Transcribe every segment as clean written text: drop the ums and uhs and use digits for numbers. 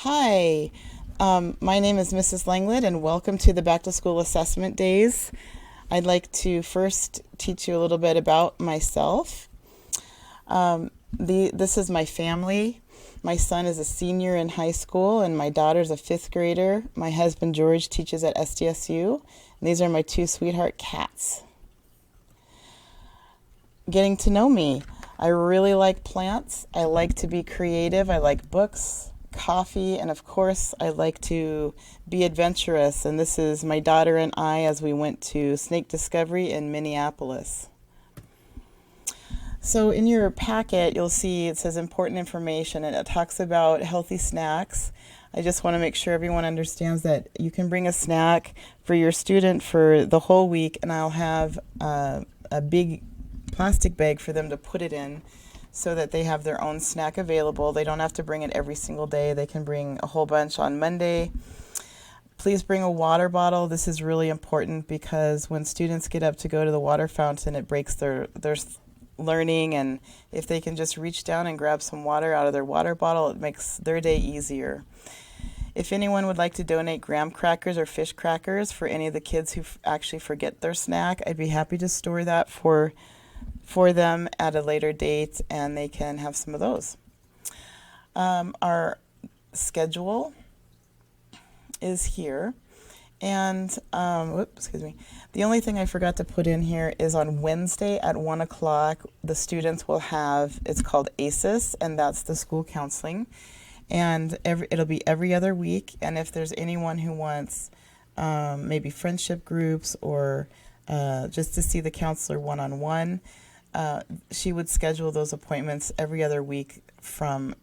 Hi, my name is Mrs. Langelett, and welcome to the Back to School Assessment Days. I'd like to first teach you a little bit about myself. This is my family. My son is a senior in high school, and my daughter's a fifth grader. My husband George teaches at SDSU, and these are my two sweetheart cats. Getting to know me. I really like plants. I like to be creative. I like books, coffee, and of course, I like to be adventurous. And this is my daughter and I as we went to Snake Discovery in Minneapolis. So in your packet, you'll see it says important information, and it talks about healthy snacks. I just want to make sure everyone understands that you can bring a snack for your student for the whole week, and I'll have a big plastic bag for them to put it in so that they have their own snack available. They don't have to bring it every single day. They can bring a whole bunch on Monday. Please bring a water bottle. This is really important because when students get up to go to the water fountain, it breaks their learning, and if they can just reach down and grab some water out of their water bottle, it makes their day easier. If anyone would like to donate graham crackers or fish crackers for any of the kids who actually forget their snack, I'd be happy to store that for them at a later date, and they can have some of those. Our schedule is here, and the only thing I forgot to put in here is on Wednesday at 1 o'clock, the students will have, it's called ACES, and that's the school counseling, and it'll be every other week, and if there's anyone who wants maybe friendship groups or just to see the counselor one-on-one, she would schedule those appointments every other week from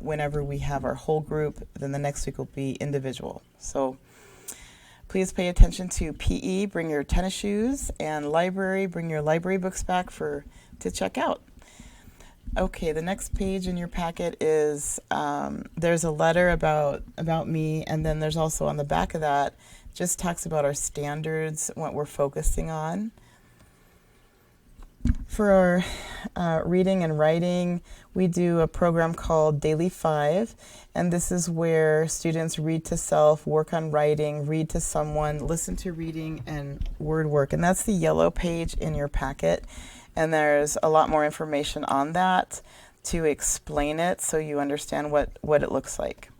whenever we have our whole group. Then the next week will be individual. So please pay attention to PE. Bring your tennis shoes, and library. Bring your library books back to check out. Okay, the next page in your packet is there's a letter about me, and then there's also on the back of that just talks about our standards, what we're focusing on. For our reading and writing, we do a program called Daily 5, and this is where students read to self, work on writing, read to someone, listen to reading, and word work. And that's the yellow page in your packet, and there's a lot more information on that to explain it so you understand what it looks like.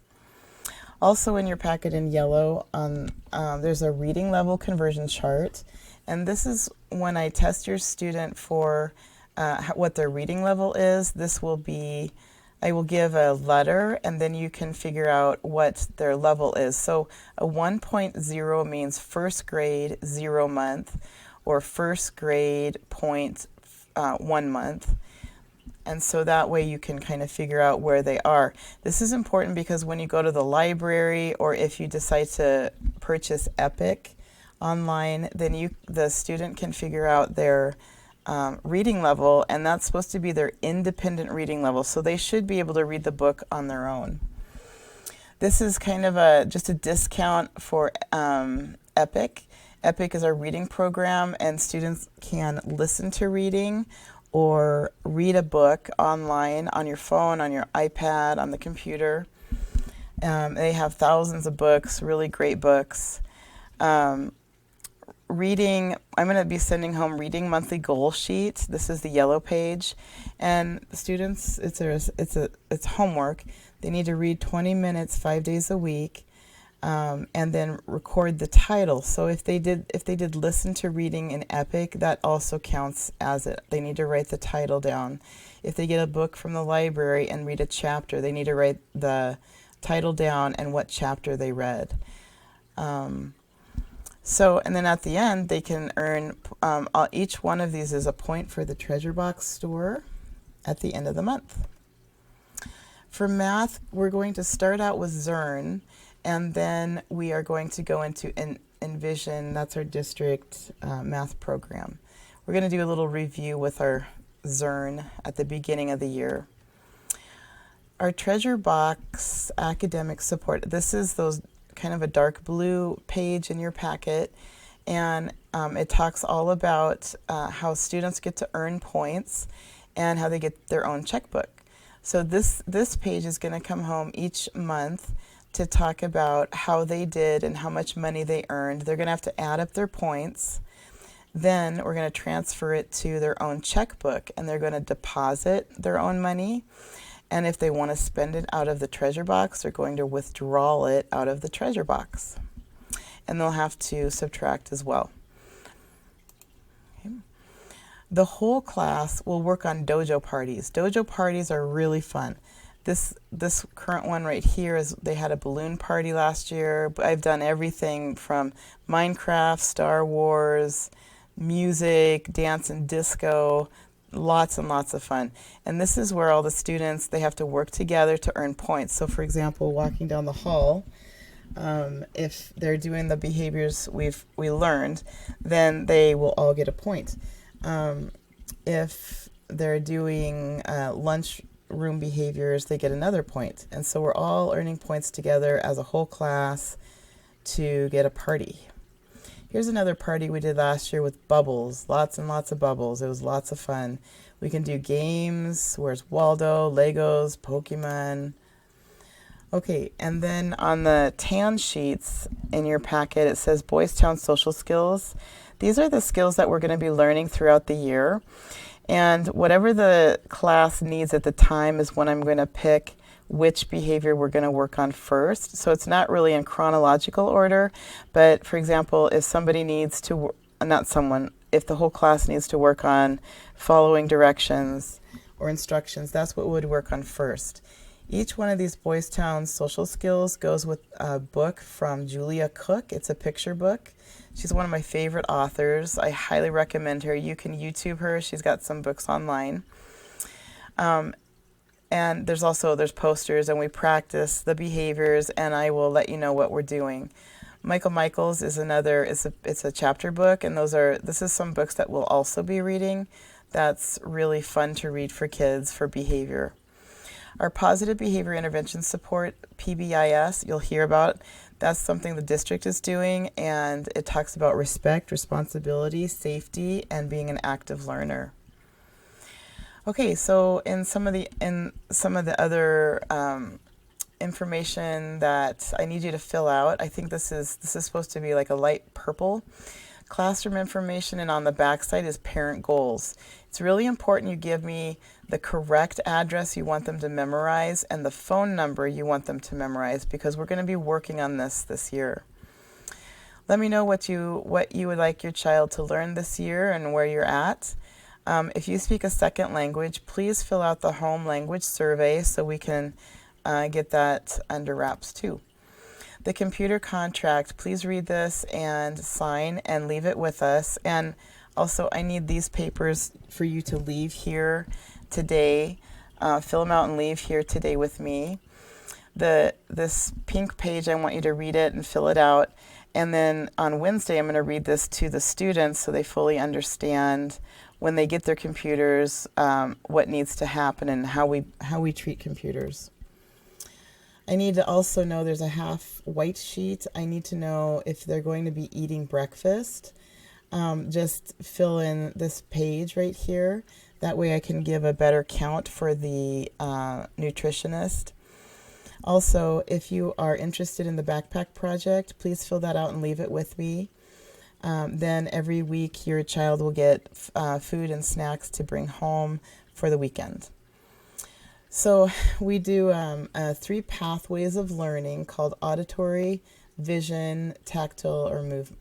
Also in your packet in yellow, there's a reading level conversion chart. And this is when I test your student for what their reading level is. I will give a letter, and then you can figure out what their level is. So a 1.0 means first grade 0 month, or first grade 1 month. And so that way you can kind of figure out where they are. This is important because when you go to the library, or if you decide to purchase Epic online, then the student can figure out their reading level, and that's supposed to be their independent reading level. So they should be able to read the book on their own. This is kind of just a discount for Epic. Epic is our reading program, and students can listen to reading or read a book online on your phone, on your iPad, on the computer. They have thousands of books, really great books. Reading, I'm going to be sending home reading monthly goal sheet. This is the yellow page, and students, it's homework. They need to read 20 minutes 5 days a week, and then record the title. So if they did listen to reading in Epic, that also counts as it. They need to write the title down. If they get a book from the library and read a chapter, they need to write the title down and what chapter they read. And then at the end, they can earn, each one of these is a point for the Treasure Box store at the end of the month. For math, we're going to start out with Zern, and then we are going to go into Envision. That's our district math program. We're going to do a little review with our Zern at the beginning of the year. Our Treasure Box academic support, this is those kind of a dark blue page in your packet, and it talks all about how students get to earn points and how they get their own checkbook. So this page is going to come home each month to talk about how they did and how much money they earned. They're going to have to add up their points. Then we're going to transfer it to their own checkbook, and they're going to deposit their own money. And if they want to spend it out of the treasure box, they're going to withdraw it out of the treasure box. And they'll have to subtract as well. Okay. The whole class will work on dojo parties. Dojo parties are really fun. This current one right here is, they had a balloon party last year. I've done everything from Minecraft, Star Wars, music, dance and disco, lots and lots of fun. And this is where all the students, they have to work together to earn points. So for example, walking down the hall, if they're doing the behaviors we learned, then they will all get a point. If they're doing lunchroom behaviors, they get another point. And so we're all earning points together as a whole class to get a party. Here's another party we did last year with bubbles, lots and lots of bubbles. It was lots of fun. We can do games. Where's Waldo, Legos, Pokemon. Okay, and then on the tan sheets in your packet, it says Boys Town Social Skills. These are the skills that we're going to be learning throughout the year. And whatever the class needs at the time is when I'm going to pick which behavior we're going to work on first. So it's not really in chronological order, but for example, if somebody needs to, if the whole class needs to work on following directions or instructions, that's what we would work on first. Each one of these Boys Town social skills goes with a book from Julia Cook. It's a picture book. She's one of my favorite authors. I highly recommend her. You can YouTube her. She's got some books online. And there's posters, and we practice the behaviors, and I will let you know what we're doing. Michael Michaels is it's a chapter book, and this is some books that we'll also be reading. That's really fun to read for kids for behavior. Our Positive Behavior Intervention Support, PBIS, you'll hear about. That's something the district is doing, and it talks about respect, responsibility, safety, and being an active learner. Okay, so in some of the other information that I need you to fill out, I think this is supposed to be like a light purple. Classroom information, and on the back side is parent goals. It's really important you give me the correct address you want them to memorize and the phone number you want them to memorize, because we're going to be working on this year. Let me know what you would like your child to learn this year and where you're at. If you speak a second language, please fill out the home language survey so we can get that under wraps too. The computer contract, please read this and sign and leave it with us. And also, I need these papers for you to leave here today. Fill them out and leave here today with me. This pink page, I want you to read it and fill it out. And then on Wednesday, I'm going to read this to the students so they fully understand when they get their computers what needs to happen and how we treat computers. I need to also know there's a half white sheet. I need to know if they're going to be eating breakfast. Just fill in this page right here. That way I can give a better count for the nutritionist. Also, if you are interested in the backpack project, please fill that out and leave it with me. Then every week your child will get food and snacks to bring home for the weekend. So we do 3 pathways of learning called auditory, vision, tactile,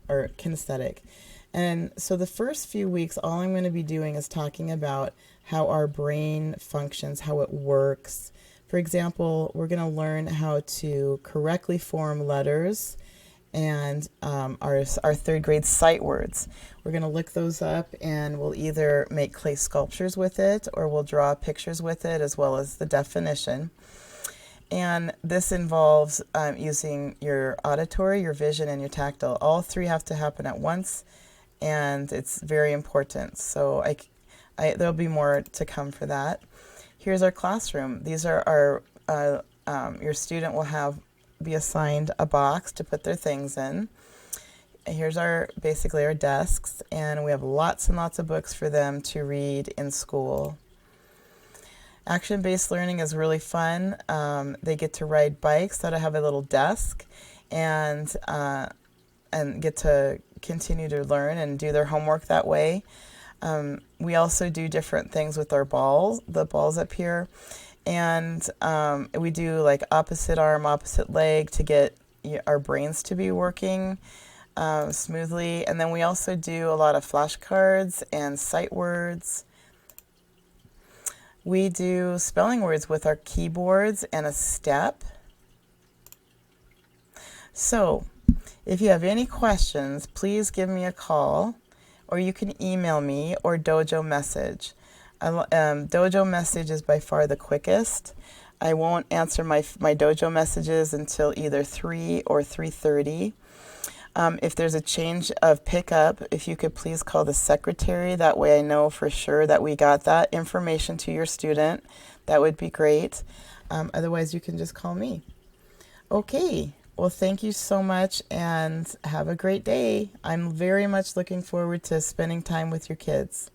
or kinesthetic. And so the first few weeks, all I'm going to be doing is talking about how our brain functions, how it works. For example, we're going to learn how to correctly form letters and our third grade sight words. We're going to look those up, and we'll either make clay sculptures with it or we'll draw pictures with it as well as the definition. And this involves using your auditory, your vision, and your tactile. All 3 have to happen at once, and it's very important. So there'll be more to come for that. Here's our classroom. These are your student will be assigned a box to put their things in. And here's basically our desks, and we have lots and lots of books for them to read in school. Action-based learning is really fun. They get to ride bikes that have a little desk, and get to continue to learn and do their homework that way. We also do different things with our balls, the balls up here, and we do like opposite arm, opposite leg to get our brains to be working smoothly. And then we also do a lot of flashcards and sight words. We do spelling words with our keyboards and a step. So if you have any questions, please give me a call, or you can email me or Dojo message. Dojo message is by far the quickest. I won't answer my Dojo messages until either 3 or 3:30. If there's a change of pickup, if you could please call the secretary, that way I know for sure that we got that information to your student. That would be great. Otherwise, you can just call me. Okay. Well, thank you so much and have a great day. I'm very much looking forward to spending time with your kids.